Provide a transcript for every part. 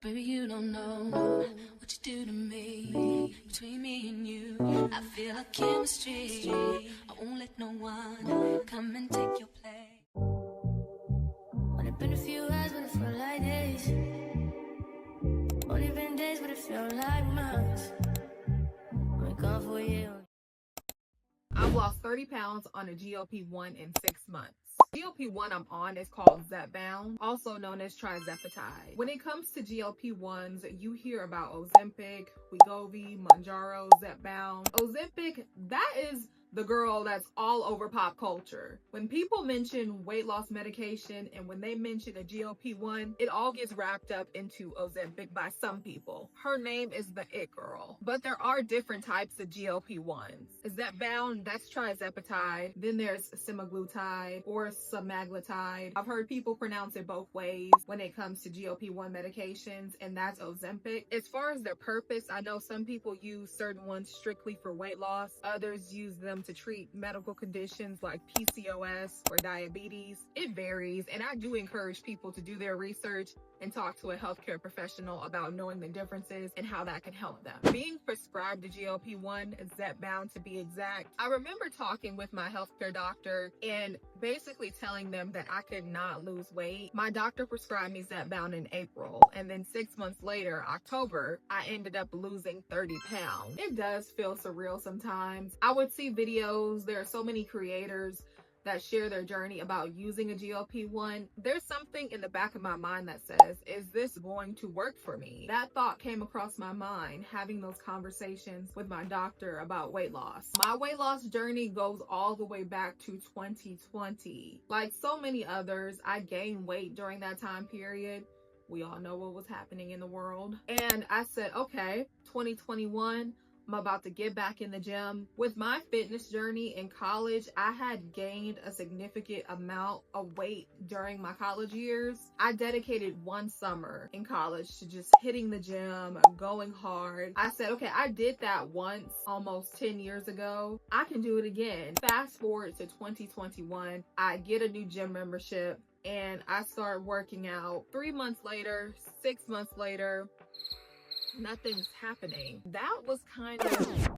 Baby, you don't know what you do to me. Between me and you, I feel a chemistry. I won't let no one come and take your place. Only been a few hours, but it felt like days. Only been days, but it felt like months. Been gone for a year. I've lost 30 pounds on a GLP-1 in 6 months. GLP-1 I'm on is called Zepbound, also known as trizepatide. When it comes to GLP-1s, you hear about Ozempic, Wegovy, Mounjaro, Zepbound. Ozempic, that is the girl that's all over pop culture. When people mention weight loss medication and when they mention a GLP-1, it all gets wrapped up into Ozempic by some people. Her name is the it girl. But there are different types of GLP-1s. Zepbound, that's trizepatide. Then there's semaglutide or semaglutide. I've heard people pronounce it both ways when it comes to GLP-1 medications, and that's Ozempic. As far as their purpose, I know some people use certain ones strictly for weight loss. Others use them to treat medical conditions like PCOS or diabetes. It varies, and I do encourage people to do their research and talk to a healthcare professional about knowing the differences and how that can help them. Being prescribed the GLP-1, Zepbound to be exact, I remember talking with my healthcare doctor and basically telling them that I could not lose weight. My doctor prescribed me Zepbound in April, and then 6 months later, October, I ended up losing 30 pounds. It does feel surreal sometimes. I would see videos, there are so many creators that share their journey about using a GLP-1. There's something in the back of my mind that says, is this going to work for me? That thought came across my mind having those conversations with my doctor about weight loss. My weight loss journey goes all the way back to 2020. Like so many others, I gained weight during that time period. We all know what was happening in the world. And I said, okay, 2021, I'm about to get back in the gym. With my fitness journey in college, I had gained a significant amount of weight during my college years. I dedicated one summer in college to just hitting the gym, going hard. I said, okay, I did that once almost 10 years ago. I can do it again. Fast forward to 2021, I get a new gym membership and I start working out. 3 months later, 6 months later, nothing's happening. That was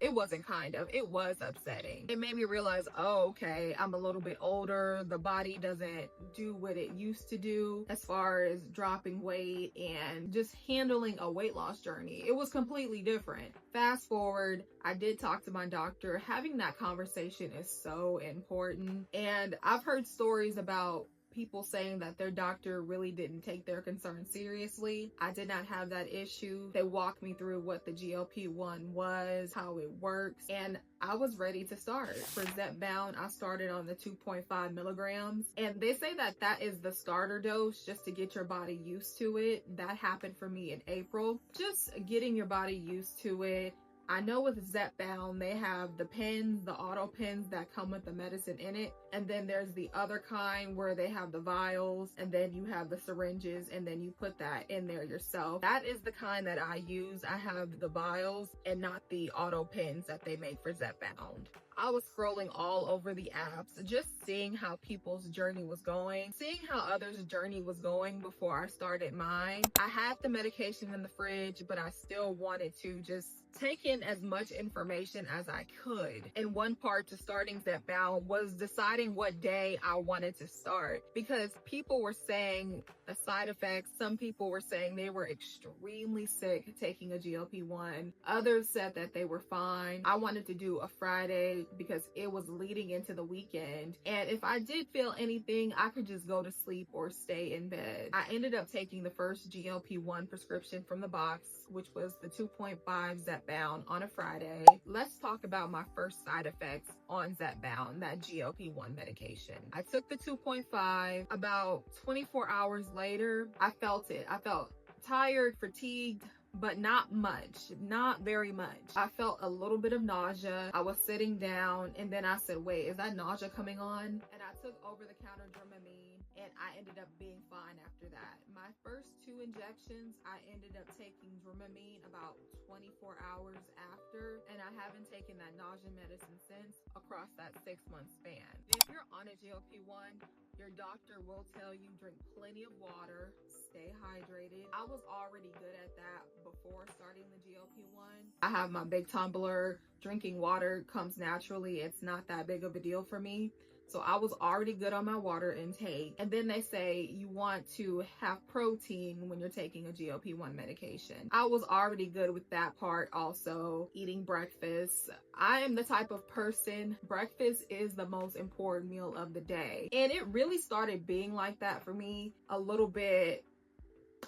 it was upsetting. It made me realize, oh, okay, I'm a little bit older. The body doesn't do what it used to do as far as dropping weight and just handling a weight loss journey. It was completely different. Fast forward, I did talk to my doctor. Having that conversation is so important. And I've heard stories about people saying that their doctor really didn't take their concern seriously. I did not have that issue. They walked me through what the GLP-1 was, how it works, and I was ready to start. For Zepbound, I started on the 2.5 milligrams, and they say that that is the starter dose just to get your body used to it. That happened for me in April. Just getting your body used to it. I know with Zepbound, they have the pens, the auto pens that come with the medicine in it. And then there's the other kind where they have the vials and then you have the syringes and then you put that in there yourself. That is the kind that I use. I have the vials and not the auto pens that they make for Zepbound. I was scrolling all over the apps, just seeing how people's journey was going, seeing how others' journey was going before I started mine. I had the medication in the fridge, but I still wanted to just take in as much information as I could. And one part to starting Zepbound was deciding what day I wanted to start, because people were saying the side effects. Some people were saying they were extremely sick taking a GLP-1. Others said that they were fine. I wanted to do a Friday because it was leading into the weekend. And if I did feel anything, I could just go to sleep or stay in bed. I ended up taking the first GLP-1 prescription from the box, which was the 2.5 Zepbound on a Friday. Let's talk about my first side effects on Zepbound, that GLP-1 medication. I took the 2.5. About 24 hours later, I felt it. I felt tired, fatigued, but not much, not very much. I felt a little bit of nausea. I was sitting down and then I said, wait, is that nausea coming on? And I took over-the-counter Dramamine. and I ended up being fine after that. My first 2 injections, I ended up taking Dramamine about 24 hours after, and I haven't taken that nausea medicine since across that 6-month span. If you're on a GLP-1, your doctor will tell you drink plenty of water, stay hydrated. I was already good at that before starting the GLP-1. I have my big tumbler. Drinking water comes naturally. It's not that big of a deal for me. So I was already good on my water intake. And then they say you want to have protein when you're taking a GLP-1 medication. I was already good with that part also, eating breakfast. I am the type of person, breakfast is the most important meal of the day. And it really started being like that for me a little bit,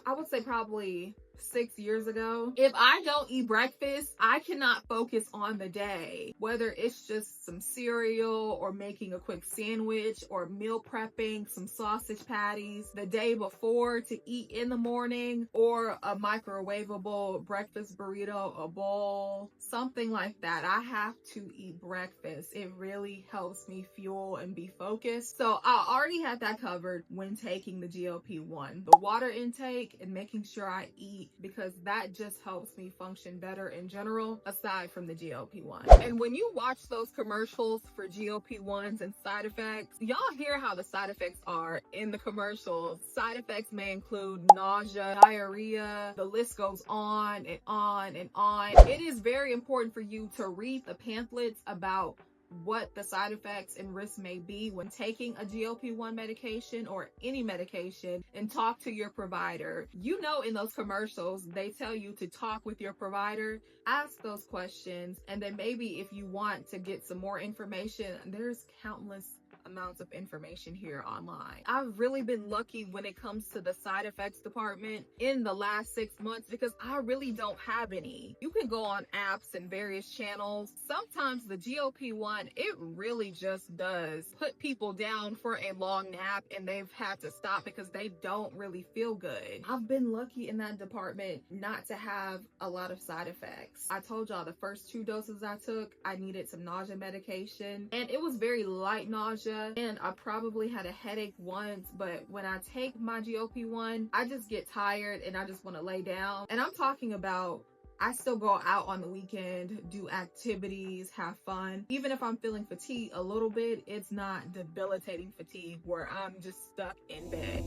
I would say probably 6 years ago. If I don't eat breakfast, I cannot focus on the day, whether it's just some cereal or making a quick sandwich or meal prepping some sausage patties the day before to eat in the morning, or a microwavable breakfast burrito, a bowl, something like that. I have to eat breakfast. It really helps me fuel and be focused. So I already had that covered when taking the GLP-1. The water intake and making sure I eat, because that just helps me function better in general, aside from the GLP-1. And when you watch those commercials for GLP-1s and side effects, y'all hear how the side effects are in the commercials. Side effects may include nausea, diarrhea, the list goes on and on and on. It is very important for you to read the pamphlets about what the side effects and risks may be when taking a GLP-1 medication or any medication, and talk to your provider. You know, in those commercials, they tell you to talk with your provider, ask those questions, and then maybe if you want to get some more information, there's countless amounts of information here online. I've really been lucky when it comes to the side effects department in the last 6 months, because I really don't have any. You can go on apps and various channels. Sometimes the GLP-1, it really just does put people down for a long nap, and they've had to stop because they don't really feel good. I've been lucky in that department not to have a lot of side effects. I told y'all the first 2 doses I took, I needed some nausea medication, and it was very light nausea, and I probably had a headache once, but when I take my GLP-1, I just get tired and I just want to lay down. And I'm talking about, I still go out on the weekend, do activities, have fun. Even if I'm feeling fatigued a little bit, it's not debilitating fatigue where I'm just stuck in bed.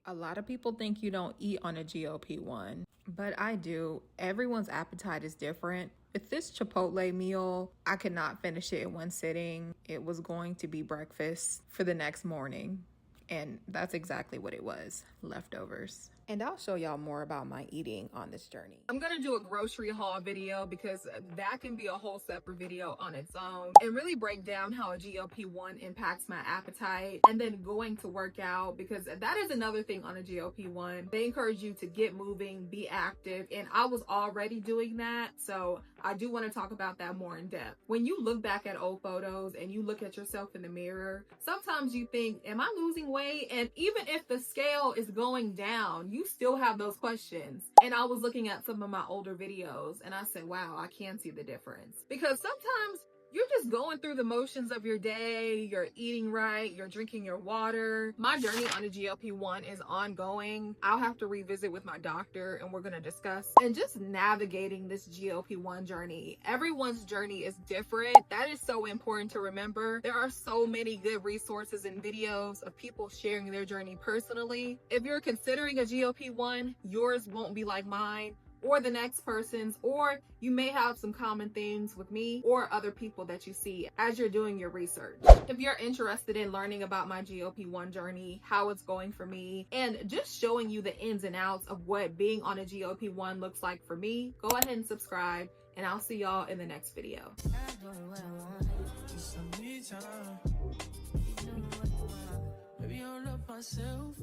A lot of people think you don't eat on a GLP-1, but I do. Everyone's appetite is different. With this Chipotle meal, I could not finish it in one sitting. It was going to be breakfast for the next morning, and that's exactly what it was, leftovers. And I'll show y'all more about my eating on this journey. I'm gonna do a grocery haul video, because that can be a whole separate video on its own, and really break down how a GLP-1 impacts my appetite, and then going to work out, because that is another thing on a GLP-1. They encourage you to get moving, be active, and I was already doing that, so I do want to talk about that more in depth. When you look back at old photos and you look at yourself in the mirror, sometimes you think, am I losing weight? And even if the scale is going down, you still have those questions. And I was looking at some of my older videos and I said, wow, I can see the difference. Because sometimes you're just going through the motions of your day, you're eating right, you're drinking your water. My journey on a GLP-1 is ongoing. I'll have to revisit with my doctor and we're gonna discuss and just navigating this GLP-1 journey. Everyone's journey is different. That is so important to remember. There are so many good resources and videos of people sharing their journey personally. If you're considering a GLP-1, yours won't be like mine. or the next person's, or you may have some common themes with me or other people that you see as you're doing your research. If you're interested in learning about my GLP-1 journey, how it's going for me, and just showing you the ins and outs of what being on a GLP-1 looks like for me, go ahead and subscribe, and I'll see y'all in the next video. Maybe I'll love myself.